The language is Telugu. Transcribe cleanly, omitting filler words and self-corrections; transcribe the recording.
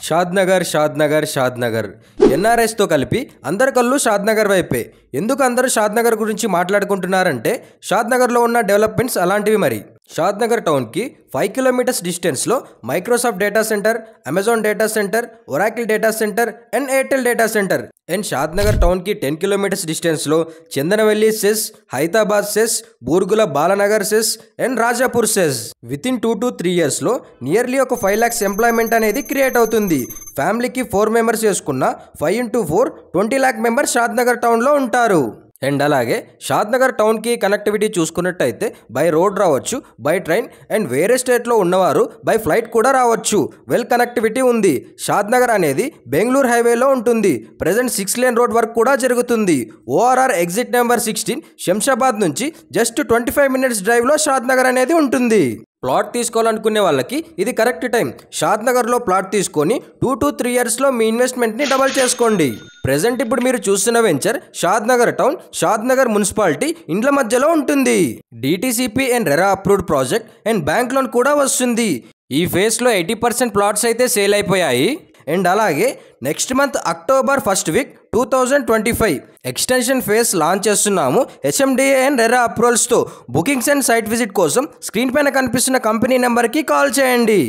షాద్నగర్ ఎన్ఆర్ఎస్తో కలిపి అందరి కళ్ళు షాద్నగర్ వైపే. ఎందుకు అందరూ షాద్నగర్ గురించి మాట్లాడుకుంటున్నారంటే షాద్నగర్లో ఉన్న డెవలప్మెంట్స్ అలాంటివి. మరి షాద్నగర్ టౌన్కి 5 కిలోమీటర్స్ డిస్టెన్స్లో Microsoft data centre, Amazon data centre, Oracle data centre and Airtel data centre. And Shadnagar టౌన్కి 10 కిలోమీటర్స్ డిస్టెన్స్లో Chandanavelli SEZ, Hyderabad SEZ, Burgula Balanagar SEZ and Rajapur SEZ. Within 2 to 3 ఇయర్స్లో నియర్లీ ఒక 5 lakhs ఎంప్లాయ్మెంట్ అనేది క్రియేట్ అవుతుంది. ఫ్యామిలీకి 4 మెంబర్స్ చేసుకున్న 5 into 4 20 lakh మెంబర్స్ షాద్నగర్ టౌన్లో ఉంటారు. అండ్ అలాగే షాద్నగర్ టౌన్కి కనెక్టివిటీ చూసుకున్నట్టయితే బై రోడ్ రావచ్చు, బై ట్రైన్ అండ్ వేరే స్టేట్లో ఉన్నవారు బై ఫ్లైట్ కూడా రావచ్చు. వెల్ కనెక్టివిటీ ఉంది. షాద్నగర్ అనేది బెంగళూరు హైవేలో ఉంటుంది. ప్రజెంట్ 6 lane రోడ్ వర్క్ కూడా జరుగుతుంది. ORR ఎగ్జిట్ నెంబర్ 16 శంషాబాద్ నుంచి జస్ట్ 25 minutes డ్రైవ్లో షాద్నగర్ అనేది ఉంటుంది. ప్లాట్ తీసుకోవాలనుకునే వాళ్ళకి ఇది కరెక్ట్ టైం. షాద్నగర్లో ప్లాట్ తీసుకొని 2 to 3 ఇయర్స్లో మీ ఇన్వెస్ట్మెంట్ని డబల్ చేసుకోండి. ప్రెజెంట్ ఇప్పుడు మీరు చూస్తున్న venture Shadnagar town, Shadnagar municipality ఇండ్ల మధ్యలో ఉంటుంది. DTCP and RERA approved project and bank loan కూడా వస్తుంది. ఈ ఫేజ్లో 80% ప్లాట్స్ అయితే సేల్ అయిపోయాయి. అండ్ అలాగే next month October 1st week 2025 extension phase launch చేస్తున్నాము. HMDA అండ్ రెరా అప్రూవల్స్తో. బుకింగ్స్ అండ్ సైట్ విజిట్ కోసం స్క్రీన్ పైన కనిపిస్తున్న కంపెనీ నెంబర్కి కాల్ చేయండి.